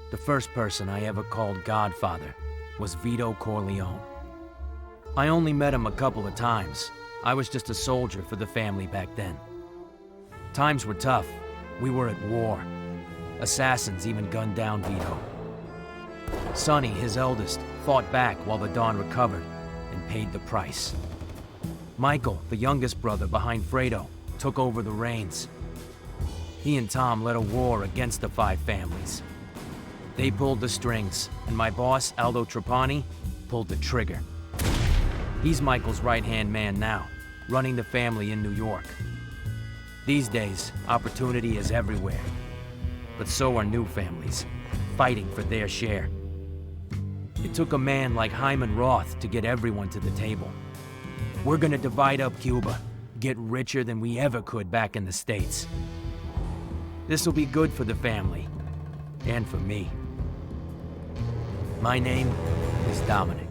The first person I ever called Godfather was Vito Corleone. I only met him a couple of times. I was just a soldier for the family back then. Times were tough. We were at war. Assassins even gunned down Vito. Sonny, his eldest, fought back while the Don recovered and paid the price. Michael, the youngest brother behind Fredo, took over the reins. He and Tom led a war against the five families. They pulled the strings, and my boss, Aldo Trapani, pulled the trigger. He's Michael's right-hand man now, running the family in New York. These days, opportunity is everywhere. But so are new families, fighting for their share. It took a man like Hyman Roth to get everyone to the table. We're gonna divide up Cuba, get richer than we ever could back in the States. This'll be good for the family, and for me. My name is Dominic.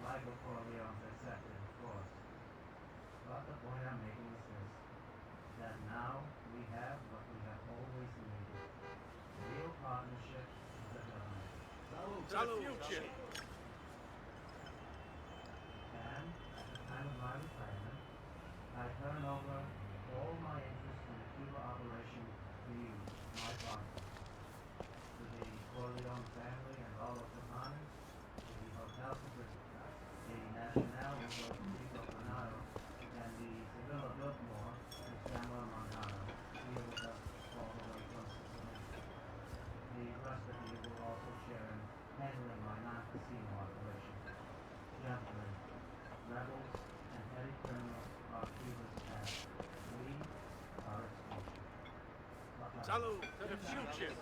Michael Corleone's accepted, of course. But the point I'm making is this, that now we have what we have always needed. Real partnership with the government. Salute to the future. And at the time of my retirement, I turn over all my interest in the Cuba operation to you, my partner. To the Corleone family and all of the partners, to the Hotel Pacific, the Nacional Rico Granado, and the Sevilla Biltmore, with Samuel Montano, here with us all the way from Sicily. The rest of you will also share in handling my non-casino operation. Gentlemen, rebels and petty criminals are Cuba's past. We are its future. Salute to the future.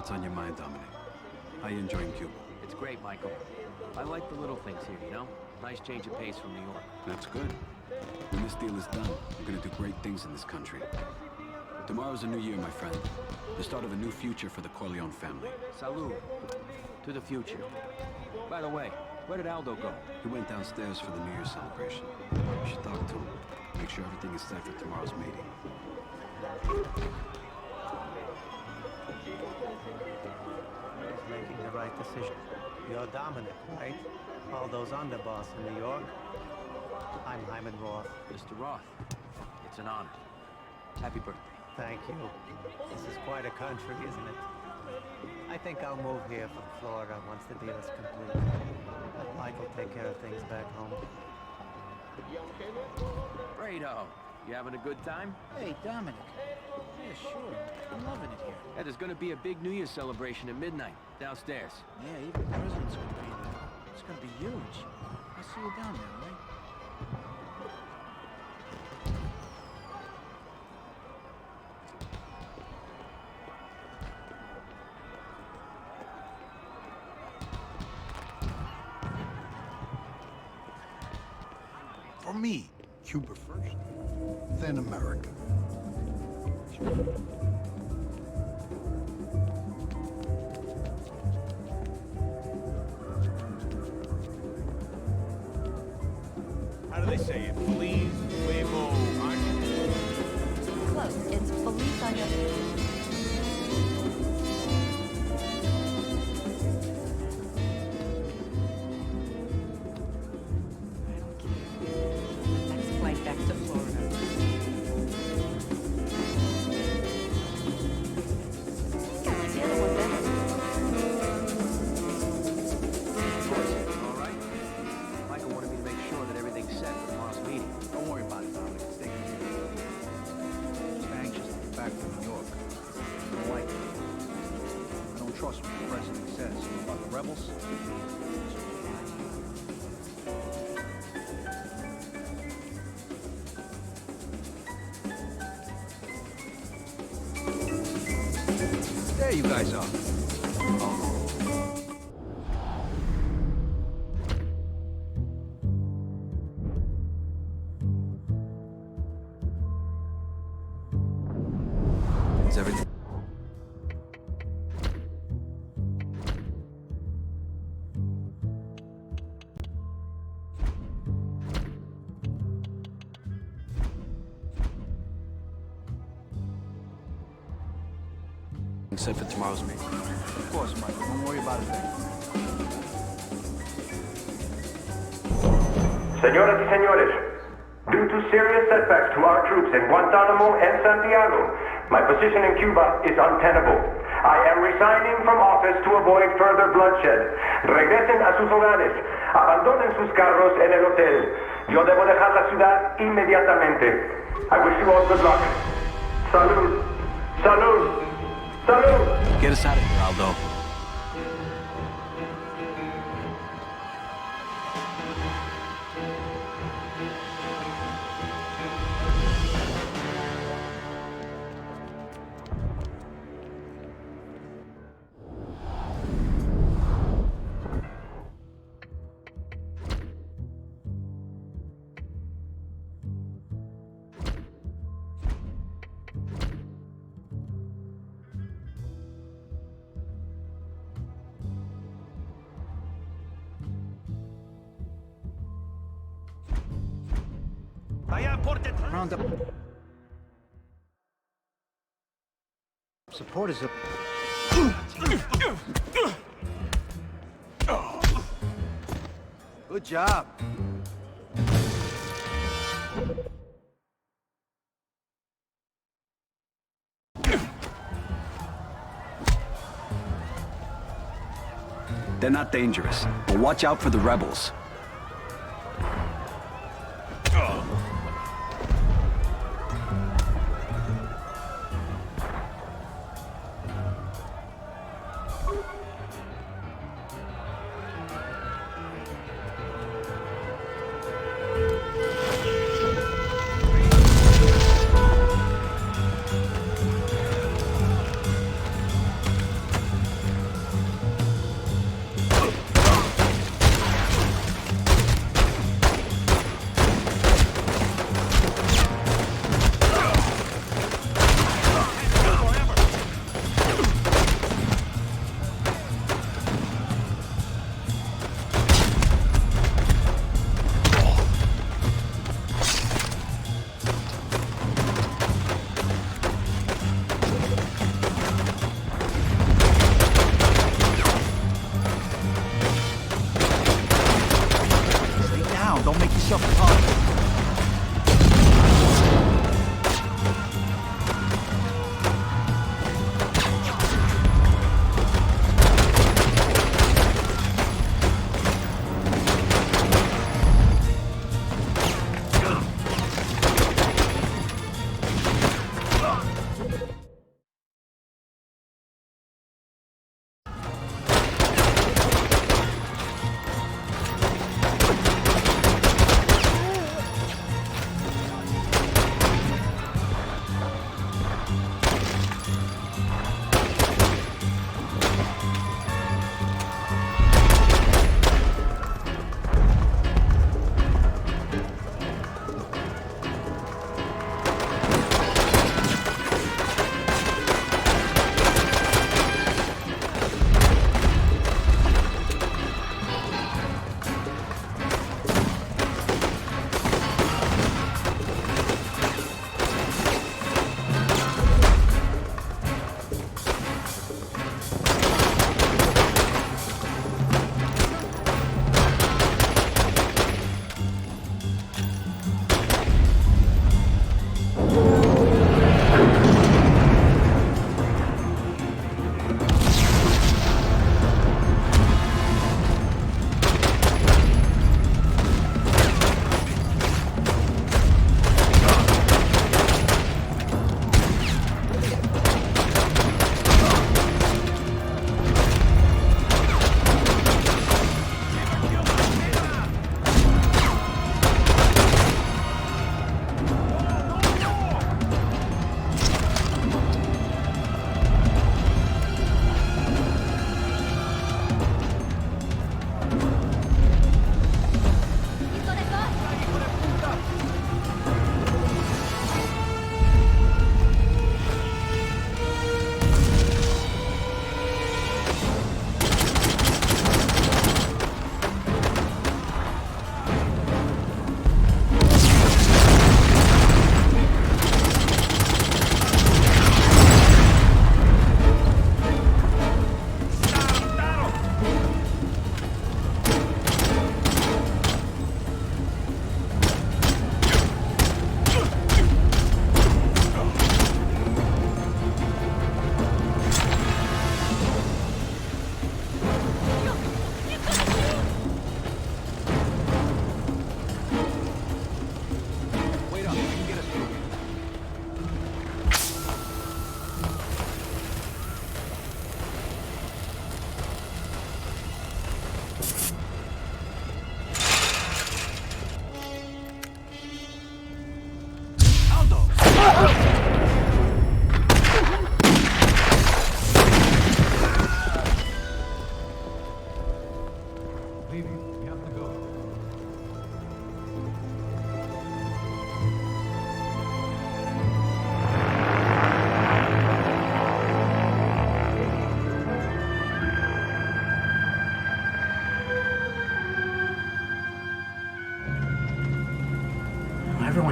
What's on your mind, Dominic? How you enjoying Cuba? It's great, Michael. I like the little things here, you know? Nice change of pace from New York. That's good. When this deal is done, we're gonna do great things in this country. Tomorrow's a new year, my friend. The start of a new future for the Corleone family. Salud. To the future. By the way, where did Aldo go? He went downstairs for the New Year celebration. We should talk to him. Make sure everything is set for tomorrow's meeting. He's making the right decision. You're Dominic, right? Aldo's underboss in New York. I'm Hyman Roth. Mr. Roth, it's an honor. Happy birthday. Thank you. This is quite a country, isn't it? I think I'll move here from Florida once the deal is complete. Let Michael take care of things back home. Fredo, you having a good time? Hey, Dominic. Yeah, sure. I'm loving it here. Yeah, there's gonna be a big New Year's celebration at midnight, downstairs. Yeah, even the president's gonna be there. It's gonna be huge. I'll see you down there, all right? For me, Cuba first, then America. How do they say it? Feliz Nuevo Año? Close. It's Feliz Año. I don't care. Next flight back to Florida. I like the other one better. Of course. All right. Michael wanted me to make sure that everything's set for tomorrow's meeting. Don't worry about it, Dominic. It's taken care of. Just anxious to get back to New York. I don't like it. I don't trust what the president says about the rebels. There you guys are. Is everything... set for tomorrow's meeting? Of course, Michael. Don't worry about a thing. Señoras y señores, due to serious setbacks to our troops in Guantanamo and Santiago, my position in Cuba is untenable. I am resigning from office to avoid further bloodshed. Regresen a sus hogares. Abandonen sus carros en el hotel. Yo debo dejar la ciudad inmediatamente. I wish you all good luck. Salud. Salud. Salud. Get us out of here, Aldo. Round up supporters of... Good job. They're not dangerous, but watch out for the rebels.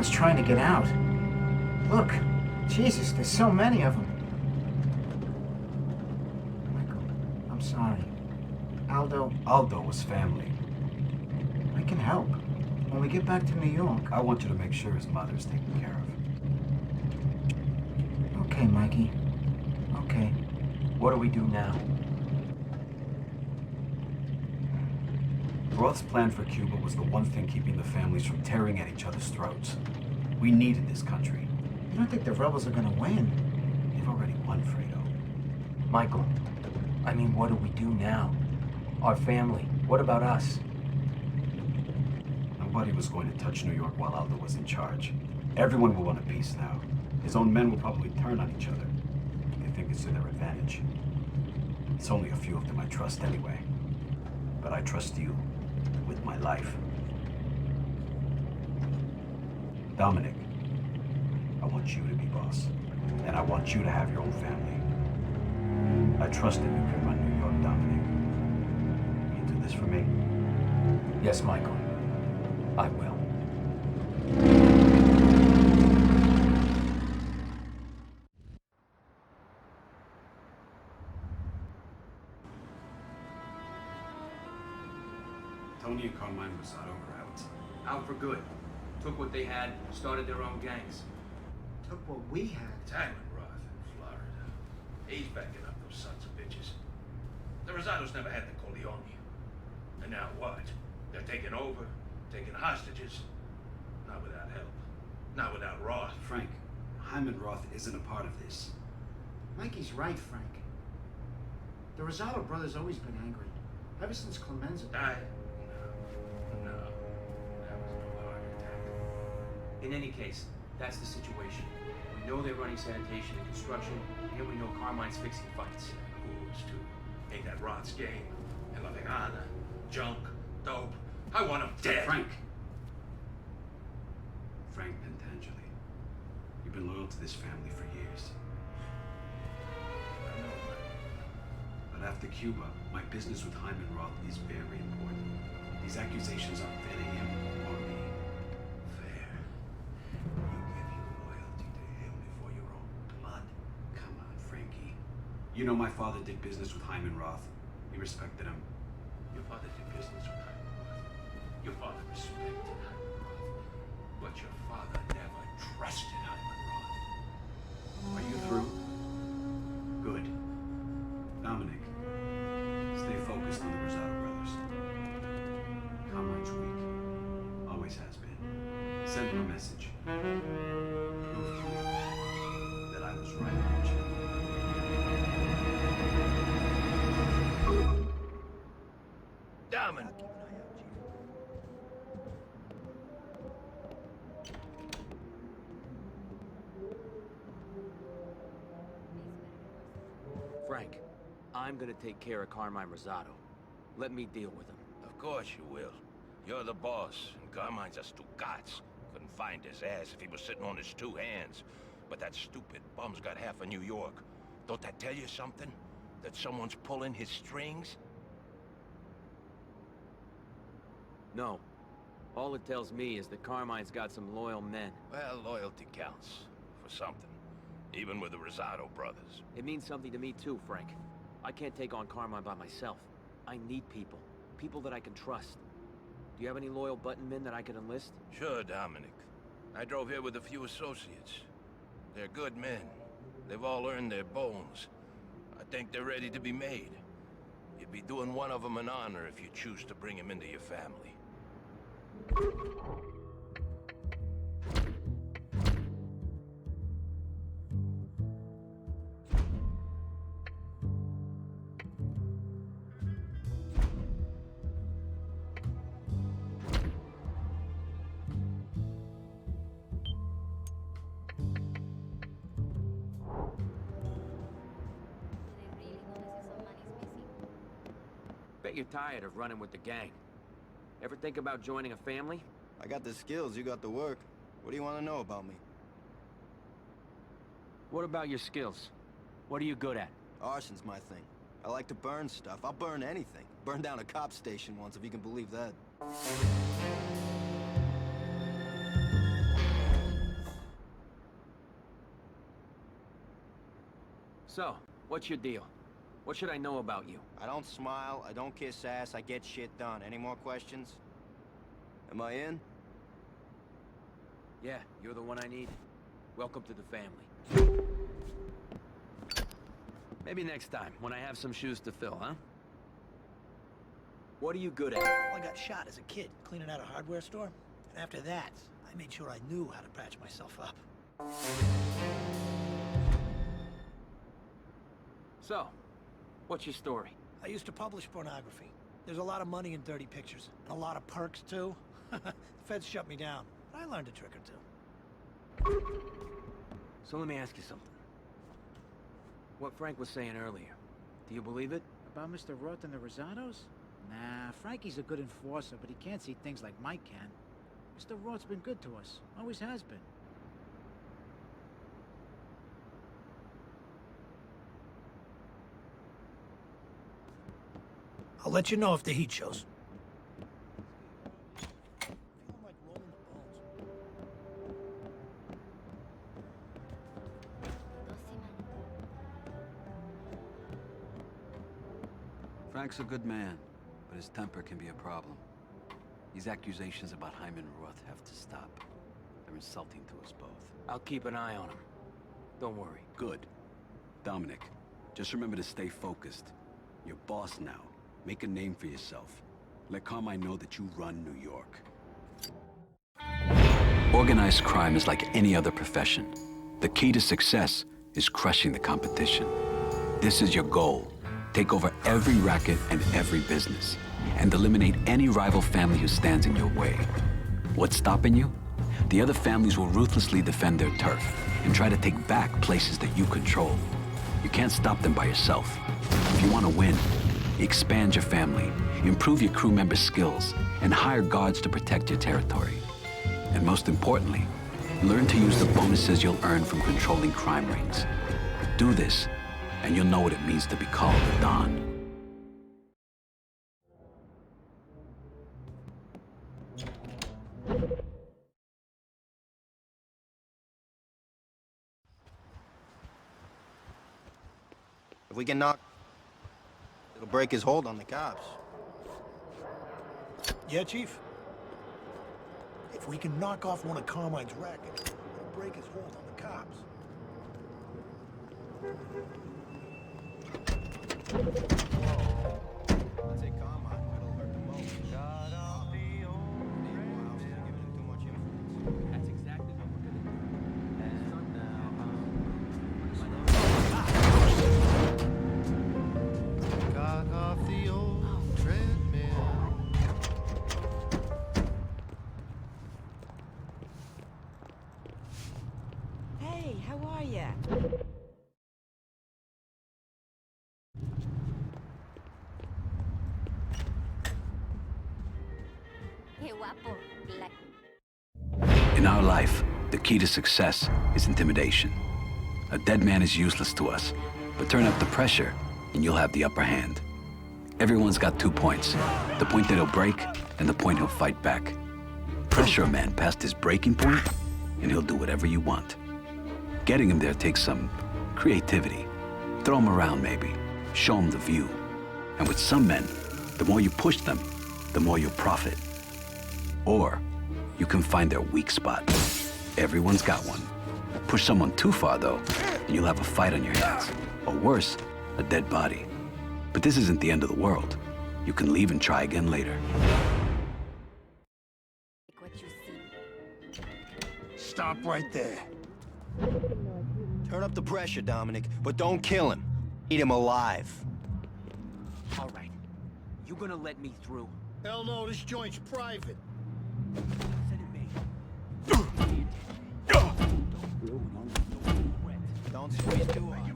Everyone's trying to get out. Look, Jesus, there's so many of them. Michael, I'm sorry. Aldo was family. I can help. When we get back to New York. I want you to make sure his mother's taken care of. Okay, Mikey. Okay. What do we do now? Roth's plan for Cuba was the one thing keeping the families from tearing at each other's throats. We needed this country. You don't think the rebels are gonna win? They've already won, Fredo. Michael, I mean, what do we do now? Our family, what about us? Nobody was going to touch New York while Aldo was in charge. Everyone will want a peace now. His own men will probably turn on each other. They think it's to their advantage. It's only a few of them I trust anyway. But I trust you with my life. Dominic, I want you to be boss. And I want you to have your own family. I trust that you can run New York, Dominic. You do this for me? Yes, Michael. I will. Tony and Carmine Rosado are out. Out for good. Took what they had, started their own gangs. Took what we had. Hyman Roth in Florida. He's backing up those sons of bitches. The Rosados never had the Corleone. And now what? They're taking over, taking hostages. Not without help. Not without Roth. Frank, Hyman Roth isn't a part of this. Mikey's right, Frank. The Rosado brothers always been angry. Ever since Clemenza. No. That was no heart attack. In any case, that's the situation. We know they're running sanitation and construction, and we know Carmine's fixing fights. Who's to? Ain't that Roth's game? And loving honor, junk, dope. I want him dead. Frank Pentangeli, you've been loyal to this family for years. I know, But after Cuba, my business with Hyman Roth is very important. These accusations aren't fair to him or me. fair. You give your loyalty to him before your own blood. Come on, Frankie. You know my father did business with Hyman Roth. We respected him. Your father did business with Hyman Roth. Your father respected Hyman Roth. But your father never trusted Hyman Roth. Are you through? Good. Dominic, stay focused on the Rosado brothers. Carmine's weak. Always has been. Send him a message. Prove to me that I was right about you. Dominic! Frank, I'm gonna take care of Carmine Rosado. Let me deal with him. Of course you will. You're the boss, and Carmine's a Stugatz. Couldn't find his ass if he was sitting on his two hands. But that stupid bum's got half of New York. Don't that tell you something? That someone's pulling his strings? No. All it tells me is that Carmine's got some loyal men. Well, loyalty counts. For something. Even with the Rosado brothers. It means something to me too, Frank. I can't take on Carmine by myself. I need people. People that I can trust. Do you have any loyal button men that I could enlist? Sure, Dominic. I drove here with a few associates. They're good men. They've all earned their bones. I think they're ready to be made. You'd be doing one of them an honor if you choose to bring him into your family. Bet you're tired of running with the gang. Ever think about joining a family? I got the skills, you got the work. What do you want to know about me? What about your skills? What are you good at? Arson's my thing. I like to burn stuff. I'll burn anything. Burned down a cop station once, if you can believe that. So, what's your deal? What should I know about you? I don't smile, I don't kiss ass, I get shit done. Any more questions? Am I in? Yeah, you're the one I need. Welcome to the family. Maybe next time, when I have some shoes to fill, huh? What are you good at? Well, I got shot as a kid, cleaning out a hardware store. And after that, I made sure I knew how to patch myself up. So, what's your story? I used to publish pornography. There's a lot of money in dirty pictures, and a lot of perks, too. The feds shut me down, but I learned a trick or two. So let me ask you something. What Frank was saying earlier, do you believe it? About Mr. Roth and the Rosados? Nah, Frankie's a good enforcer, but he can't see things like Mike can. Mr. Roth's been good to us. Always has been. I'll let you know if the heat shows. Frank's a good man, but his temper can be a problem. These accusations about Hyman Roth have to stop. They're insulting to us both. I'll keep an eye on him. Don't worry. Good. Dominic, just remember to stay focused. You're boss now. Make a name for yourself. Let Carmine know that you run New York. Organized crime is like any other profession. The key to success is crushing the competition. This is your goal. Take over every racket and every business, and eliminate any rival family who stands in your way. What's stopping you? The other families will ruthlessly defend their turf and try to take back places that you control. You can't stop them by yourself. If you want to win, expand your family, improve your crew members' skills, and hire guards to protect your territory. And most importantly, learn to use the bonuses you'll earn from controlling crime rings. Do this, and you'll know what it means to be called a Don. If we can knock... it'll break his hold on the cops. Yeah, Chief? If we can knock off one of Carmine's rackets, it'll break his hold on the cops. I'll take Carmine. It'll hurt the most. Meanwhile, she's giving him too much influence. That's exactly what we're gonna do. Got off the old treadmill. Hey, how are ya? Qué guapo. In our life, the key to success is intimidation. A dead man is useless to us, but turn up the pressure and you'll have the upper hand. Everyone's got 2 points, the point that he'll break and the point he'll fight back. Pressure a man past his breaking point and he'll do whatever you want. Getting him there takes some creativity. Throw him around maybe, show him the view. And with some men, the more you push them, the more you'll profit. Or you can find their weak spot. Everyone's got one. Push someone too far, though, and you'll have a fight on your hands. Or worse, a dead body. But this isn't the end of the world. You can leave and try again later. What you see. Stop right there. Turn up the pressure, Dominic, but don't kill him. Eat him alive. All right. You gonna let me through? Hell no, this joint's private. Don't squeeze too hard.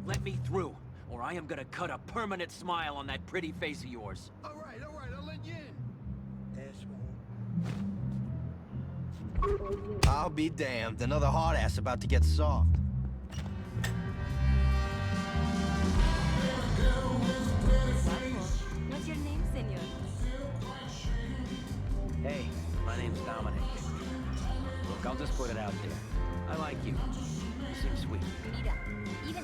Let me through, or I am gonna cut a permanent smile on that pretty face of yours. All right, I'll let you in. Asshole. I'll be damned. Another hard ass about to get soft. What's your name, senor? Hey, my name's Dominic. Look, I'll just put it out there. I like you. You seem sweet. Mira, even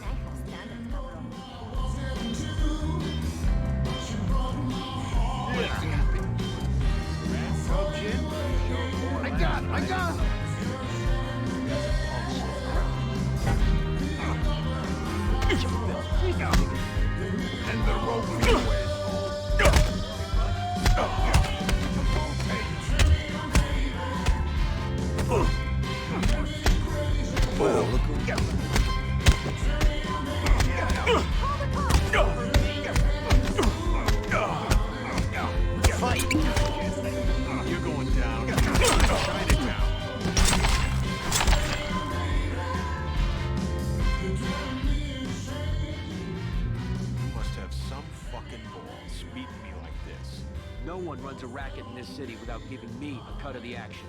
busting balls, beating me like this. No one runs a racket in this city without giving me a cut of the action.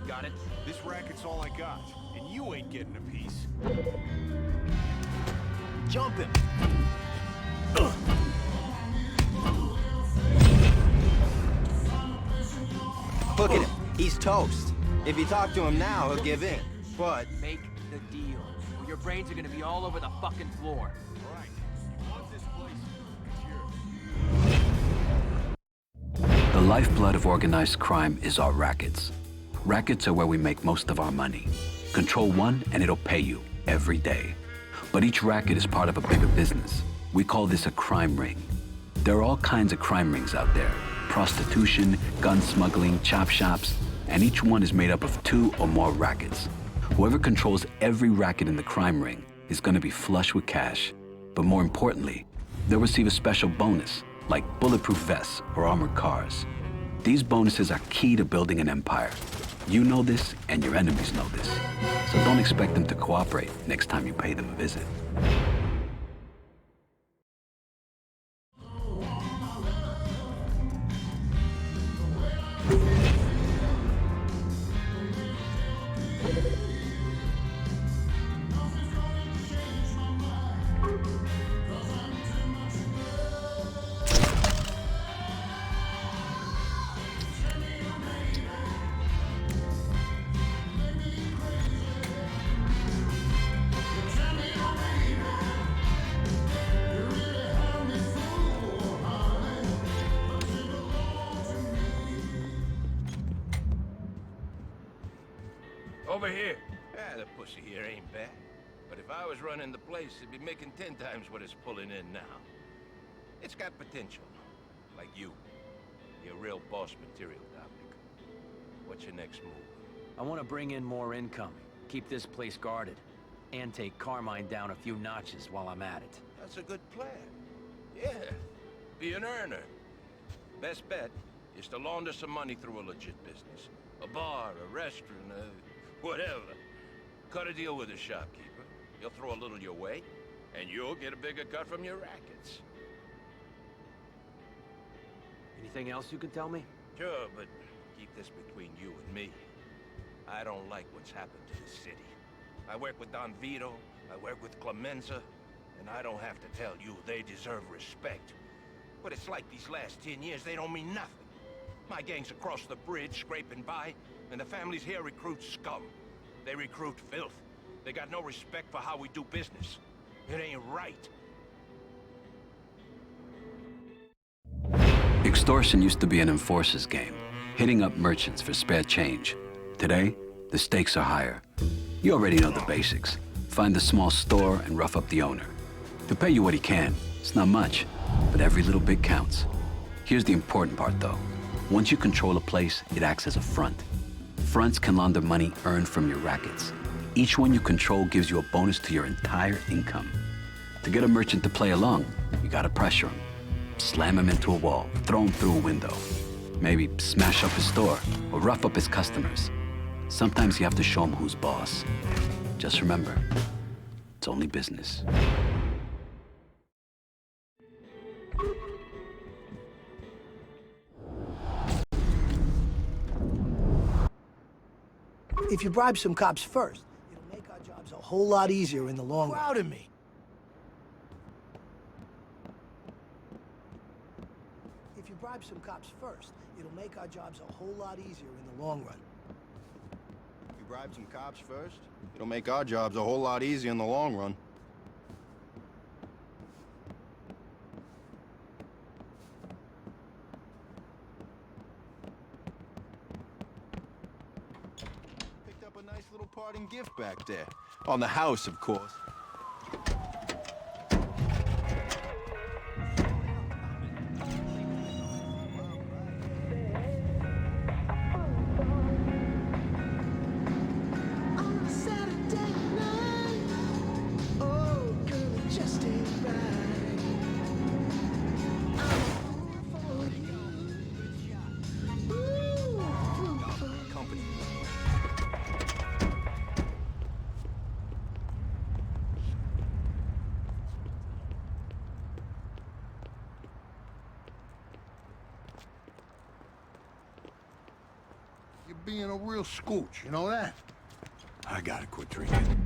Got it? This racket's all I got, and you ain't getting a piece. Jump him! Look at him. He's toast. If you talk to him now, he'll give in. But... Make the deal, or your brains are gonna be all over the fucking floor. All right, you want this place? It's yours. The lifeblood of organized crime is our rackets. Rackets are where we make most of our money. Control one and it'll pay you every day. But each racket is part of a bigger business. We call this a crime ring. There are all kinds of crime rings out there. Prostitution, gun smuggling, chop shops, and each one is made up of 2 or more rackets. Whoever controls every racket in the crime ring is going to be flush with cash. But more importantly, they'll receive a special bonus, like bulletproof vests or armored cars. These bonuses are key to building an empire. You know this, and your enemies know this. So don't expect them to cooperate next time you pay them a visit. Over here. Ah, the pussy here ain't bad. But if I was running the place, it'd be making 10 times what it's pulling in now. It's got potential. Like you. You're real boss material, Dominic. What's your next move? I want to bring in more income, keep this place guarded, and take Carmine down a few notches while I'm at it. That's a good plan. Yeah. Be an earner. Best bet is to launder some money through a legit business. A bar, a restaurant, whatever. Cut a deal with a shopkeeper. He'll throw a little your way, and you'll get a bigger cut from your rackets. Anything else you can tell me? Sure, but keep this between you and me. I don't like what's happened to the city. I work with Don Vito, I work with Clemenza, and I don't have to tell you they deserve respect. But it's like these last 10 years, they don't mean nothing. My gang's across the bridge, scraping by, and the families here recruit scum. They recruit filth. They got no respect for how we do business. It ain't right. Extortion used to be an enforcer's game, hitting up merchants for spare change. Today, the stakes are higher. You already know the basics. Find the small store and rough up the owner. He'll pay you what he can. It's not much, but every little bit counts. Here's the important part, though. Once you control a place, it acts as a front. Fronts can launder money earned from your rackets. Each one you control gives you a bonus to your entire income. To get a merchant to play along, you gotta pressure him. Slam him into a wall, throw him through a window. Maybe smash up his store or rough up his customers. Sometimes you have to show him who's boss. Just remember, it's only business. If you bribe some cops first, it'll make our jobs a whole lot easier in the long run. Proud of me. If you bribe some cops first, it'll make our jobs a whole lot easier in the long run. If you bribe some cops first, it'll make our jobs a whole lot easier in the long run. Picked up a nice little parting gift back there. On the house, of course. being a real scooch, you know that? I gotta quit drinking.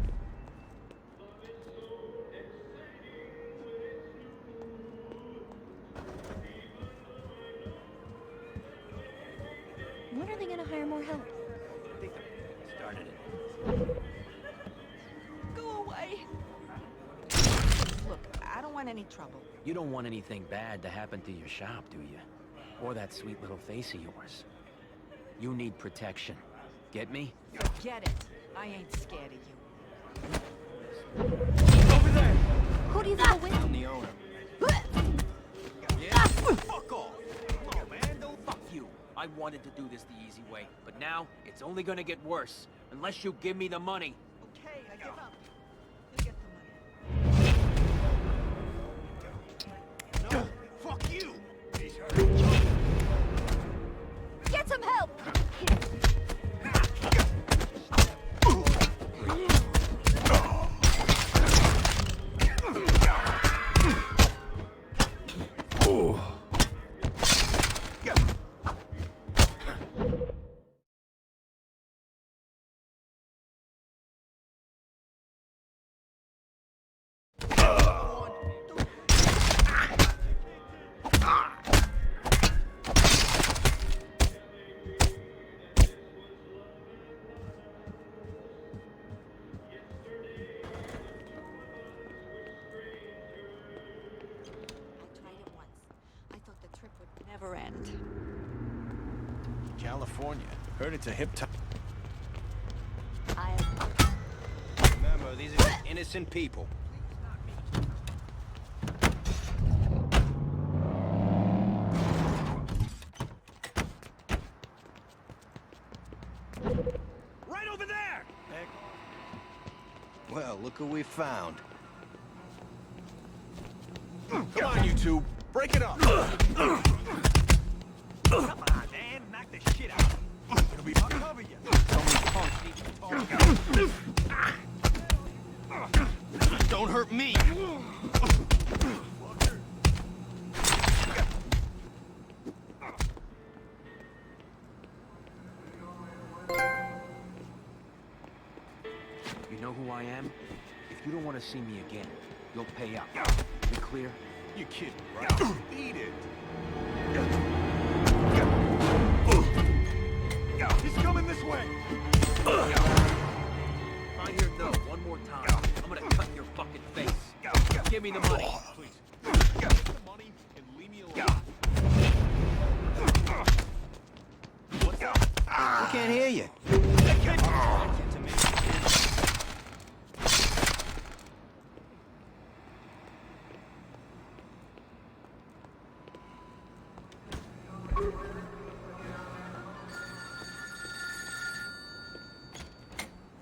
When are they gonna hire more help? I think they started it. Go away. Look, I don't want any trouble. You don't want anything bad to happen to your shop, do you? Or that sweet little face of yours. You need protection. Get me? Get it. I ain't scared of you. Over there! Who do you think will win? I'm the owner. Yeah? Fuck off! Come on, man, don't fuck you. I wanted to do this the easy way, but now it's only gonna get worse. Unless you give me the money. Okay, I give up. You get the money. No, fuck you! He's hurt. Get some help! Never end. California. Heard it's a hip time. Remember, these are just innocent people. Right over there! Well, look who we found. Come on, you two. Break it up. Come on, man. Knock the shit out. It'll be I'll cover you. So many punks need to talk. Don't hurt me. You know who I am? If you don't want to see me again, you'll pay up. You clear? You kidding, right? Eat it. He's coming this way. If I hear no one more time, I'm gonna cut your fucking face. Give me the money. Please. Get the money and leave me alone. What's up? I can't hear you.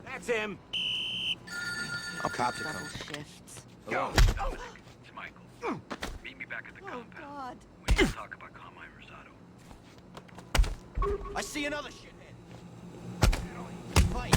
That's him. I'll cops are Double coming. shifts. Hello. It's Michael. Meet me back at the compound. God. We need to talk about Carmine Rosado. I see another shithead. Fight.